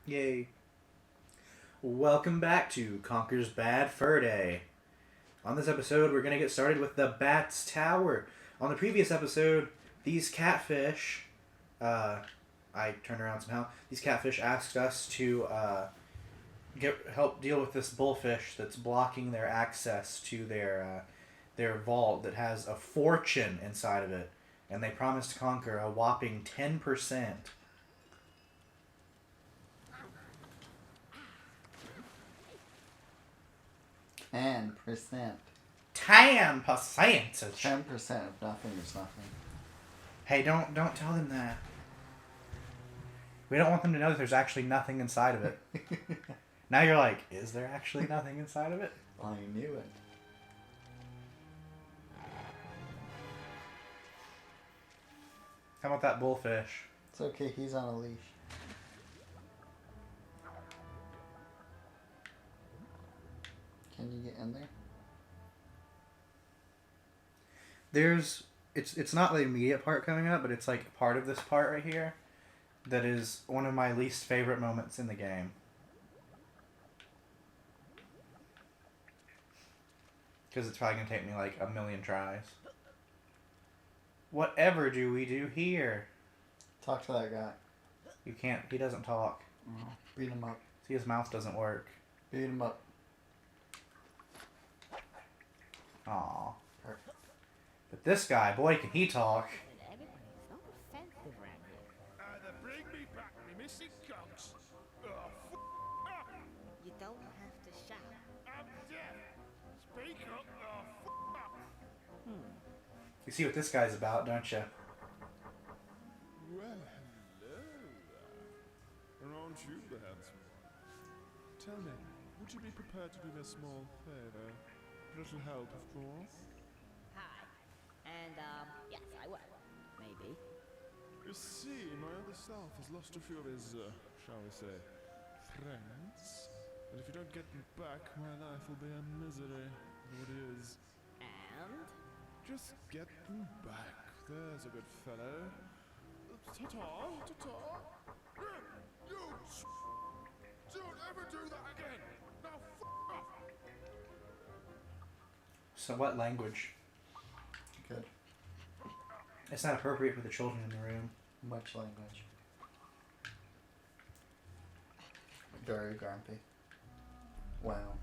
Yay. Welcome back to Conker's Bad Fur Day. On this episode, we're going to get started with the Bat's Tower. On the previous episode, these catfish, I turned around somehow, these catfish asked us to help deal with this bullfish that's blocking their access to their vault that has a fortune inside of it. And they promised Conker a whopping 10%. 10%. 10%. 10% of nothing is nothing. Hey, don't tell them that. We don't want them to know that there's actually nothing inside of it. Now you're like, is there actually nothing inside of it? I knew it. How about that bullfish? It's okay, he's on a leash. Can you get in there? It's not the immediate part coming up, but it's like part of this part right here that is one of my least favorite moments in the game. Because it's probably going to take me like a million tries. Whatever do we do here? Talk to that guy. You can't, he doesn't talk. Oh, beat him up. See, his mouth doesn't work. Beat him up. Aw. Perfect. But this guy, boy, can he talk. Bring me back me missing cogs. You don't have to shout. I'm deaf. Speak up. You see what this guy's about, don't you? Well, hello there. Aren't you the handsome one? Tell me, would you be prepared to do me a small favor? A little help, of course. Hi. And, yes, I will. Maybe. You see, my other self has lost a few of his, shall we say, friends. And if you don't get them back, my life will be a misery. Though it is. And? Just get them back. There's a good fellow. Ta-ta, ta-ta. You don't ever do that again. Now off. So what language? Good. It's not appropriate for the children in the room. Much language. Very grumpy. Wow.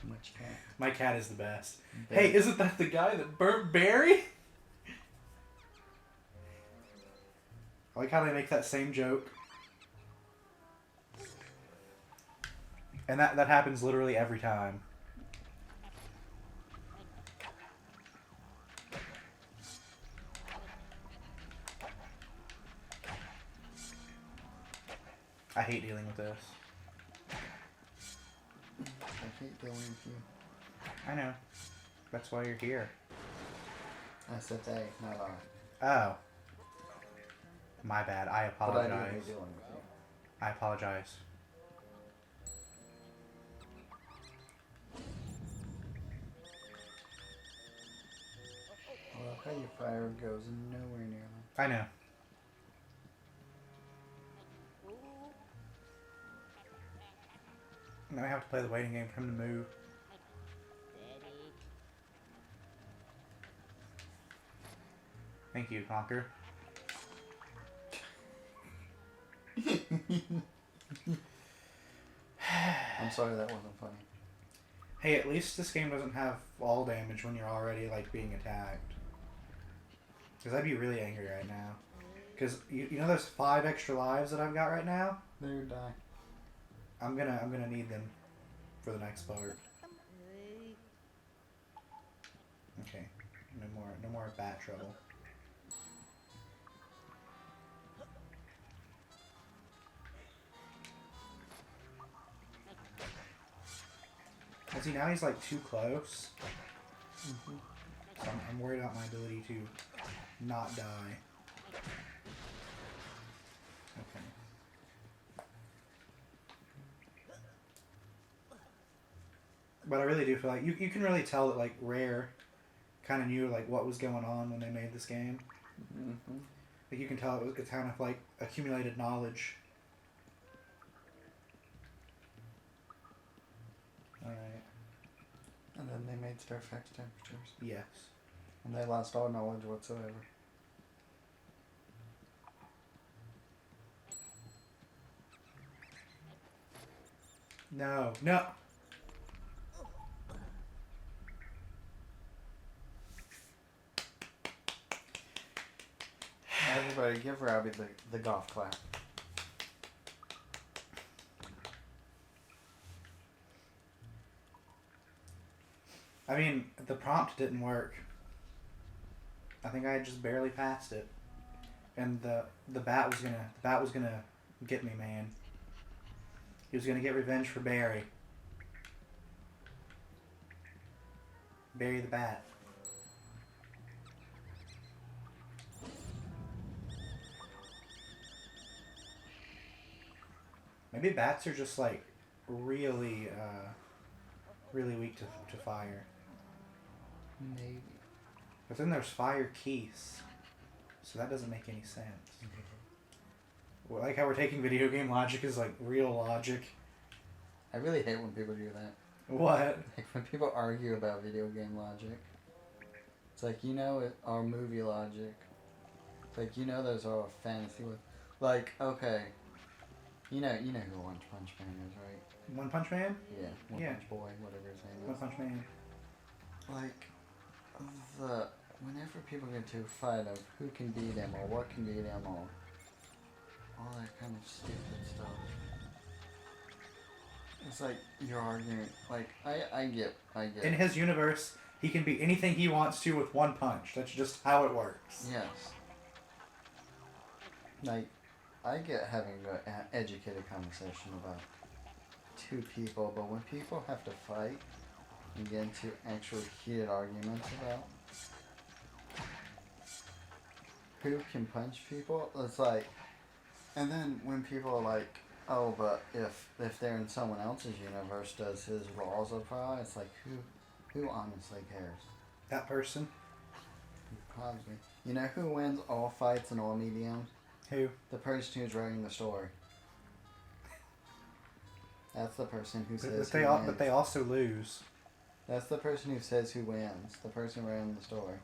Much cat. My cat is the best. Barry. Hey, isn't that the guy that burnt Barry? I like how they make that same joke. And that happens literally every time. I hate dealing with this. I hate dealing with you. I know. That's why you're here. I said they, not I. Oh. My bad. I But I do apologize. hate dealing with you. I apologize. Well, how your fire goes nowhere near them. I know. Now we have to play the waiting game for him to move. Thank you, Conker. I'm sorry that wasn't funny. Hey, at least this game doesn't have fall damage when you're already, like, being attacked. Because I'd be really angry right now. Because, you know those 5 extra lives that I've got right now? There you die. I'm gonna need them for the next part. Okay. No more bat trouble. Well, see, now he's like too close. Mm-hmm. So I'm worried about my ability to not die. Okay. But I really do feel like you can really tell that like Rare kind of knew like what was going on when they made this game. Mm-hmm. Like you can tell it's kind of like accumulated knowledge. Alright. And then they made Fairfax temperatures. Yes. And they lost all knowledge whatsoever. No. No! Everybody give Robbie the golf clap. I mean, the prompt didn't work. I think I just barely passed it. And the bat was gonna get me, man. He was gonna get revenge for Barry. Barry the bat. Maybe bats are just like really weak to fire. Maybe. But then there's fire keys. So that doesn't make any sense. Well, like how we're taking video game logic as like real logic. I really hate when people do that. What? Like when people argue about video game logic. It's like, or movie logic. It's like, those are all fantasy with. Like, okay. You know who One Punch Man is, right? One Punch Man? Yeah, One Yeah. Punch Boy, whatever his name is. One Punch Man. Like, whenever people get into a fight of who can beat him or what can beat him or all that kind of stupid stuff. It's like you're arguing. Like I get. In his universe, he can beat anything he wants to with one punch. That's just how it works. Yes. Like, I get having an educated conversation about two people, but when people have to fight and get into actual heated arguments about who can punch people, it's like, and then when people are like, oh, but if they're in someone else's universe, does his laws apply? It's like, who honestly cares? That person? Probably. You know who wins all fights and all mediums? Who? The person who's writing the story. That's the person who says who wins. But they also lose. That's the person who says who wins. The person writing the story.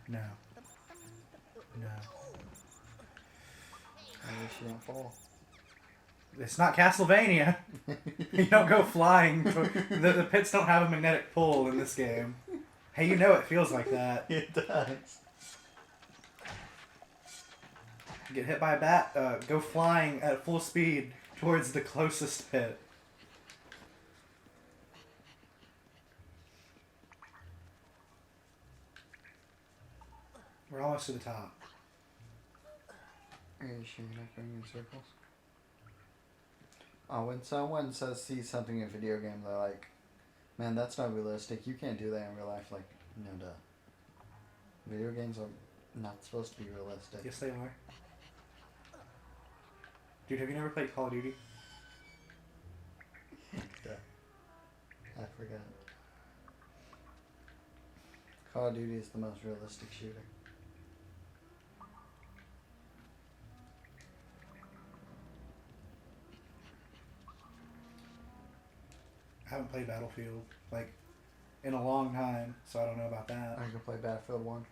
No. I wish you don't fall. It's not Castlevania. You don't go flying. The pits don't have a magnetic pull in this game. Hey, it feels like that. It does. Get hit by a bat, go flying at full speed towards the closest pit. We're almost to the top. Are you sure you're not going in circles? Oh, when someone sees something in a video game, they're like, man, that's not realistic. You can't do that in real life. Like, no, duh. Video games are not supposed to be realistic. Yes, they are. Dude, have you never played Call of Duty? Duh. I forgot. Call of Duty is the most realistic shooter. I haven't played Battlefield, like, in a long time, so I don't know about that. I can play Battlefield 1.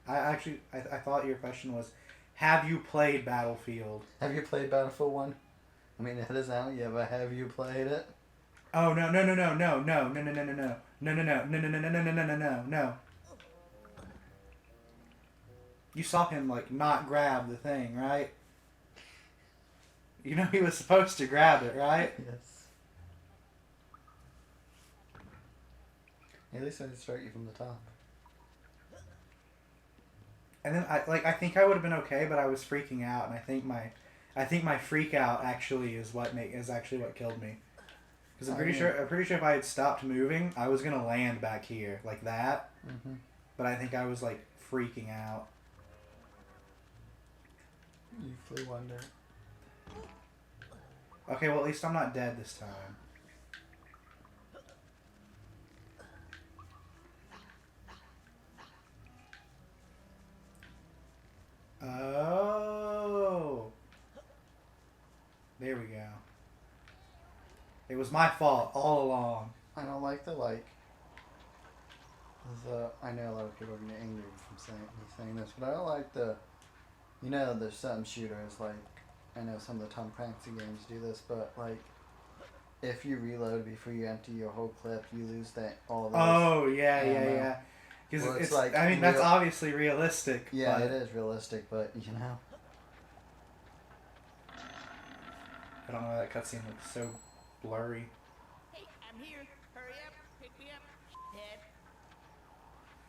I thought your question was, have you played Battlefield? Have you played Battlefield 1? I mean, it is out yet, but have you played it? Oh, no. You saw him, like, not grab the thing, right? You know he was supposed to grab it, right? Yes. At least I didn't start you from the top. And then I think I would have been okay, but I was freaking out, and I think my freak out actually is actually what killed me. Because I'm pretty sure if I had stopped moving, I was gonna land back here like that. Mm-hmm. But I think I was like freaking out. You flew under. Okay, well at least I'm not dead this time. Oh. There we go. It was my fault all along. I don't like the I know a lot of people are gonna get angry from saying this, but I don't like there's some shooters like I know some of the Tom Clancy games do this, but like if you reload before you empty your whole clip, you lose all those. Oh yeah, ammo. yeah. Because Well, it's like I mean that's obviously realistic. Yeah, but it is realistic, but you know. I don't know why that cutscene looks so blurry. Hey, I'm here. Hurry up. Pick me up. Head.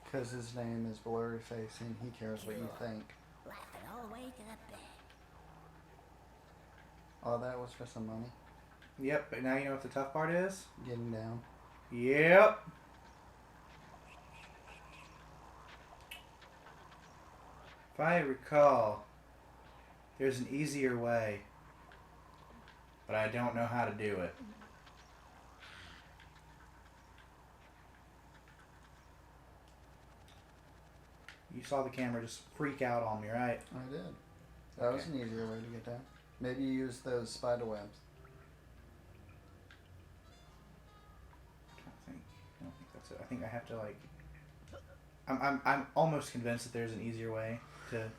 Because his name is Blurry Face and he cares what you think. Laughing all the way to the bank. All that was for some money. Yep, but now you know what the tough part is? Getting down. Yep. If I recall, there's an easier way, but I don't know how to do it. You saw the camera just freak out on me, right? I did. That was an easier way to get down. Maybe use those spider webs. I don't think that's it. I think I have to like. I'm almost convinced that there's an easier way to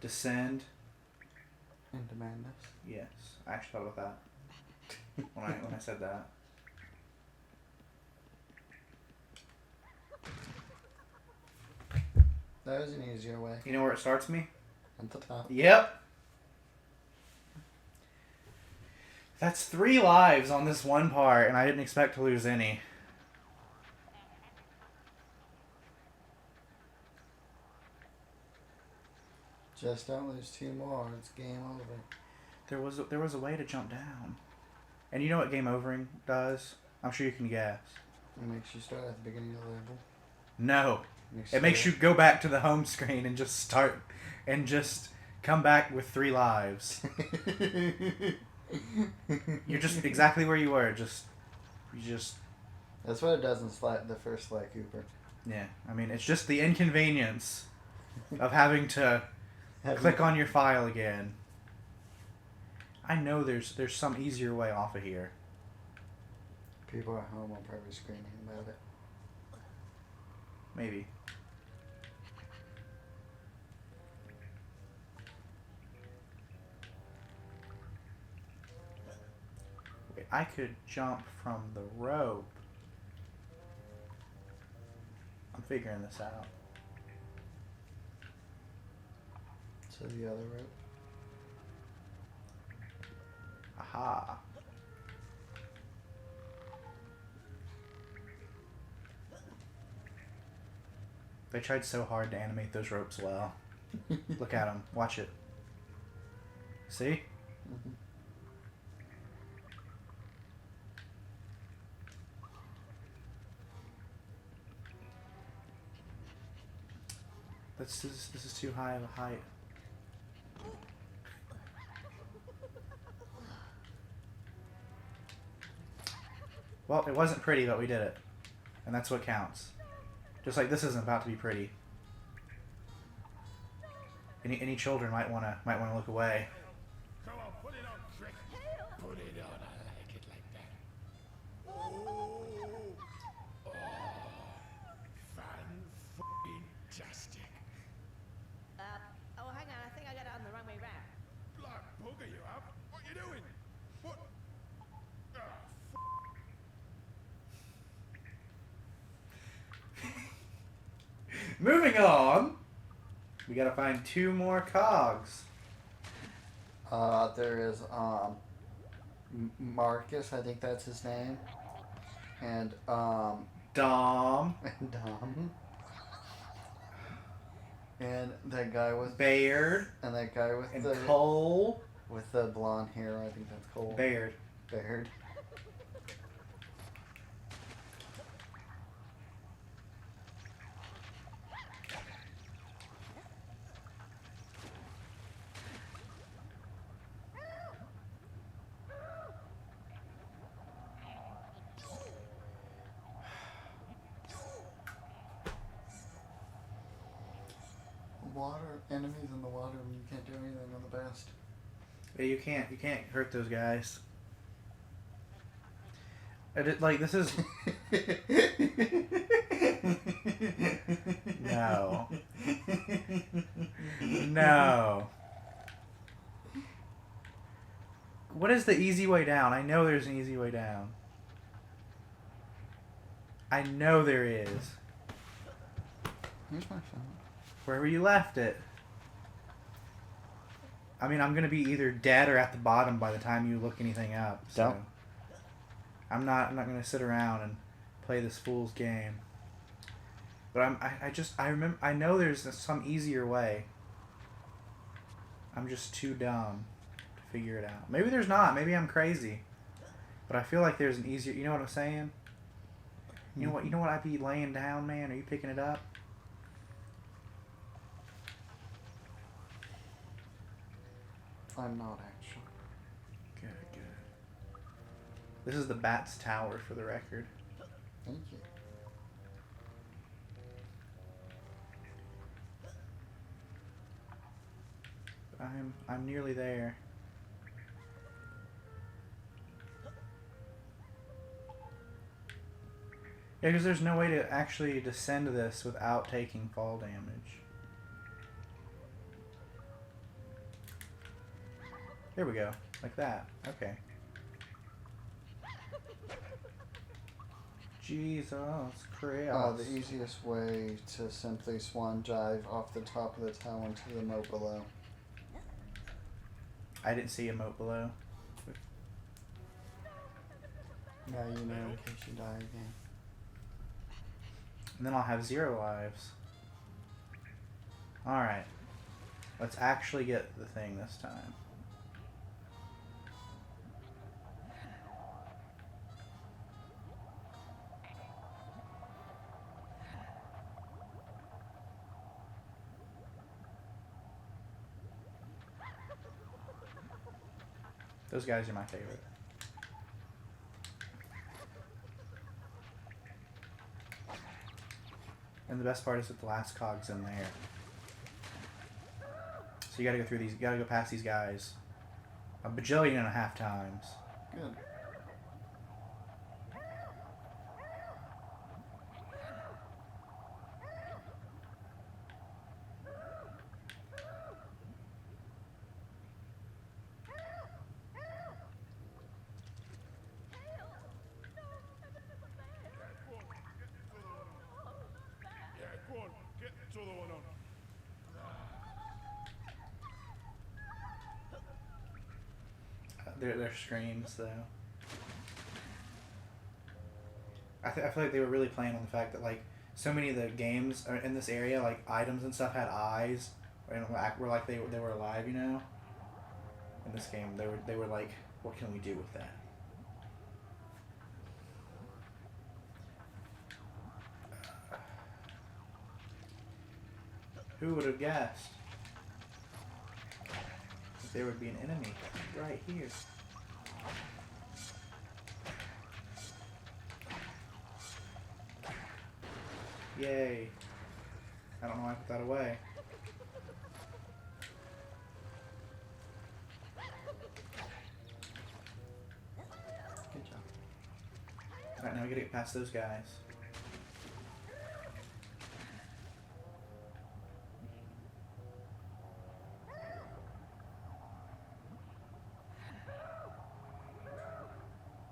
descend. Into madness. Yes, I actually thought about that when I said that. That was an easier way. You know where it starts me? At the top. Yep. That's 3 lives on this one part, and I didn't expect to lose any. Just don't lose 2 more. It's game over. There was a way to jump down. And you know what game overing does? I'm sure you can guess. It makes you start at the beginning of the level. No. It makes you go back to the home screen and just start and just come back with 3 lives. You're just exactly where you were. You just. That's what it does in the first Sly Cooper. Yeah, I mean it's just the inconvenience of having to click on your file again. I know there's some easier way off of here. People at home are probably screaming about it. Maybe. Wait, I could jump from the rope. I'm figuring this out. To the other rope. Aha. They tried so hard to animate those ropes well. Look at them. Watch it. See? Mm-hmm. This is too high of a height. Well, it wasn't pretty, but we did it. And that's what counts. Just like this isn't about to be pretty. Any children might wanna look away. Come on, put it on, trick. Put it on. I like it like that. Oh, fan-fucking-tastic. Oh, hang on. I think I got it on the wrong way round. Black bugger, you have. What you doing? What? Moving on. We gotta find 2 more cogs. There is Marcus, I think that's his name, and Dom. Dom, and that guy with Bayard. and that guy with And the Cole. with the blonde hair. I think that's Cole. Bayard. Baird. water, enemies in the water, and you can't do anything on the best. Yeah, you can't hurt those guys. Like, this is... No. No. What is the easy way down? I know there's an easy way down. I know there is. Here's my phone. Wherever you left it. I mean, I'm gonna be either dead or at the bottom by the time you look anything up. So Don't. I'm not gonna sit around and play this fool's game. But I know there's some easier way. I'm just too dumb to figure it out. Maybe there's not. Maybe I'm crazy. But I feel like there's an easier. You know what I'm saying? You know what? You know what? I'd be laying down, man. Are you picking it up? I'm not actually. Good, good. This is the Bat's Tower, for the record. Thank you. I'm nearly there. Yeah, because there's no way to actually descend this without taking fall damage. There we go. Like that. Okay. Jesus Christ. The easiest way to simply swan dive off the top of the tower into the moat below. I didn't see a moat below. Now you know in case you die again. And then I'll have 0 lives. Alright. Let's actually get the thing this time. Those guys are my favorite. And the best part is that the last cog's in there. So you gotta go through these, you gotta go past these guys a bajillion and a half times. Good. Their screams, though. I feel like they were really playing on the fact that, like, so many of the games are in this area, like, items and stuff had eyes, and were like they were alive, you know? In this game, they were like, what can we do with that? Who would have guessed that there would be an enemy right here? Yay. I don't know why I put that away. Good job. Alright, now we gotta get past those guys.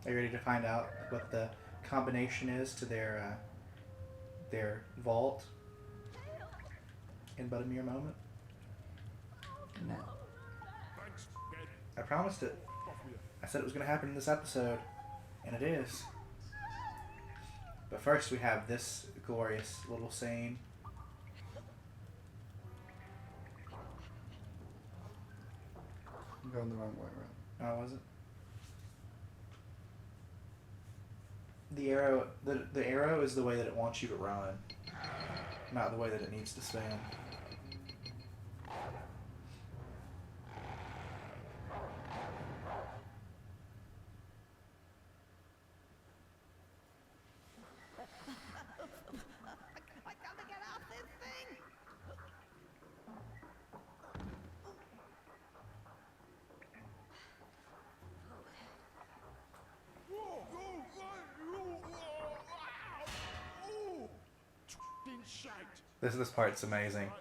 Are you ready to find out what the combination is to their vault in but a mere moment? No. I promised it. I said it was going to happen in this episode, and it is. But first we have this glorious little scene. I'm going the wrong way around. Oh, was it? The arrow is the way that it wants you to run, not the way that it needs to spin. I gotta get off this thing! This part's amazing.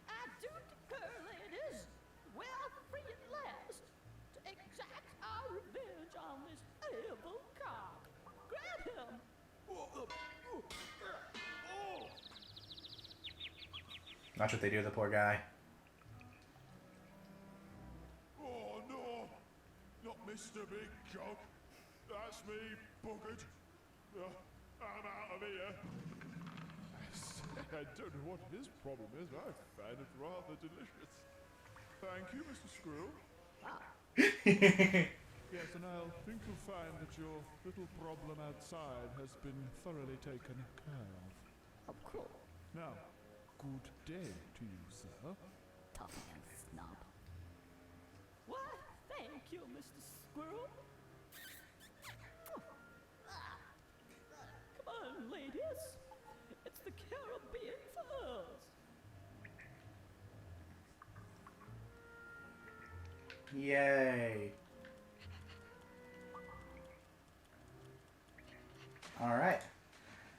I do declare, ladies, we are free at last to exact our revenge on this evil cock. Grab him! Watch what they do to the poor guy. Oh no! Not Mr. Big Cog. That's me, buggered. I'm out of here. I don't know what his problem is. I find it rather delicious. Thank you, Mr. Squirrel. Yes, and I'll think you'll find that your little problem outside has been thoroughly taken care of. Oh, cool. Now, good day to you, sir. Tough and snob. Why, thank you, Mr. Squirrel. Come on, ladies. It's the Caribbean Furs. Yay. Alright.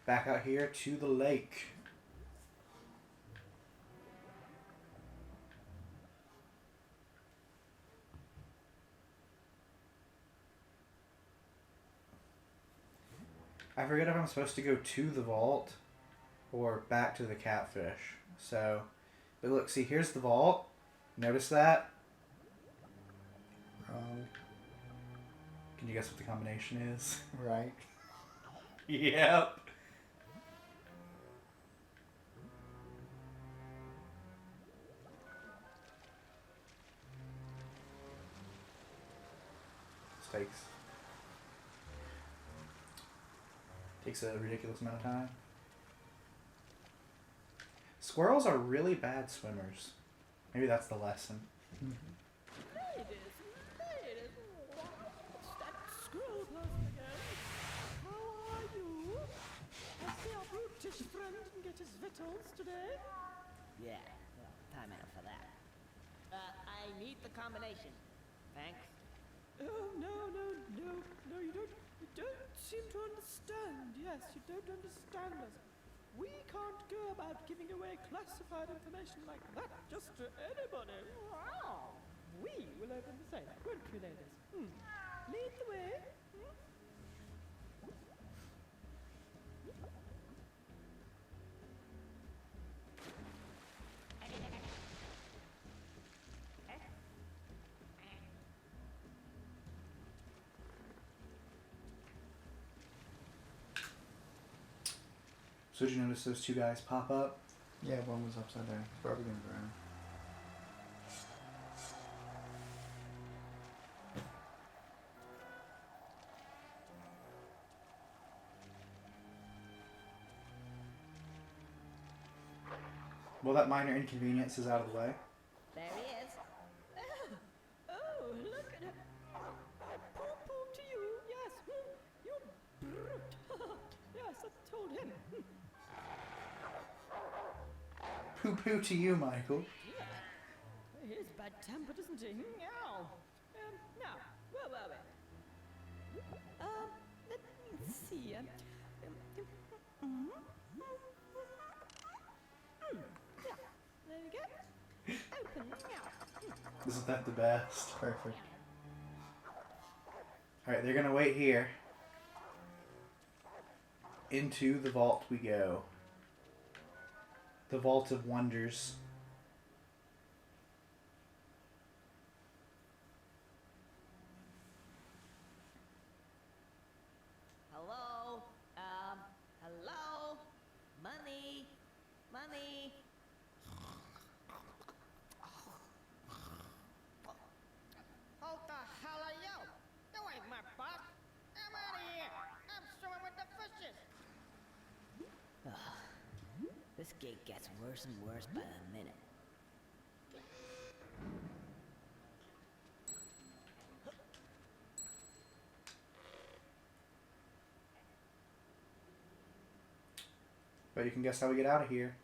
Back out here to the lake. I forget if I'm supposed to go to the vault or back to the catfish. So, but look, see, here's the vault. Notice that? Wrong. Can you guess what the combination is? Right. Yep. This takes a ridiculous amount of time. Squirrels are really bad swimmers. Maybe that's the lesson. Ladies, it's that squirrel person again. How are you? I see our brutish friend didn't get his victuals today. Yeah, well, time out for that. I need the combination. Thanks. Oh, no, you don't seem to understand. Yes, you don't understand us. We can't go about giving away classified information like that just to anybody. Wow. We will open the safe, won't we, ladies? Lead the way. So did you notice those two guys pop up? Yeah, one was upside down. It's probably gonna drown. Well, that minor inconvenience is out of the way. There he is. Oh, look at it. Poo-poo to you, yes. You brute. Yes, I told him. Poo-poo to you, Michael. Yeah. He is bad-tempered, isn't he? Now, where were we? Let me see. Yeah, there we go. Open now. Isn't that the best? Perfect. Alright, they're gonna wait here. Into the vault we go. The Vault of Wonders. Hello? Hello? Money? Money? Who the hell are you? You ain't my boss. I'm out of here. I'm swimming with the fishes. This gig gets worse and worse by the minute. But you can guess how we get out of here.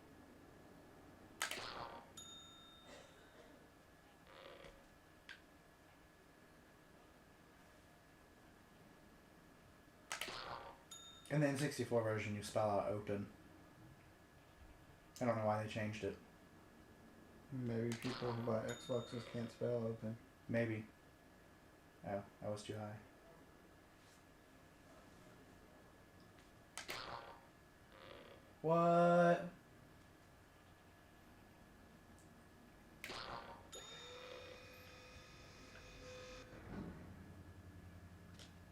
In the N64 version, you spell out open. I don't know why they changed it. Maybe people who buy Xboxes can't spell open. Maybe. Oh, that was too high. What?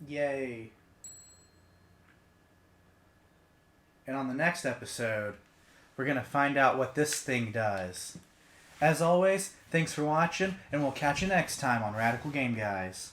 Yay. And on the next episode, we're going to find out what this thing does. As always, thanks for watching, and we'll catch you next time on Radical Game Guys.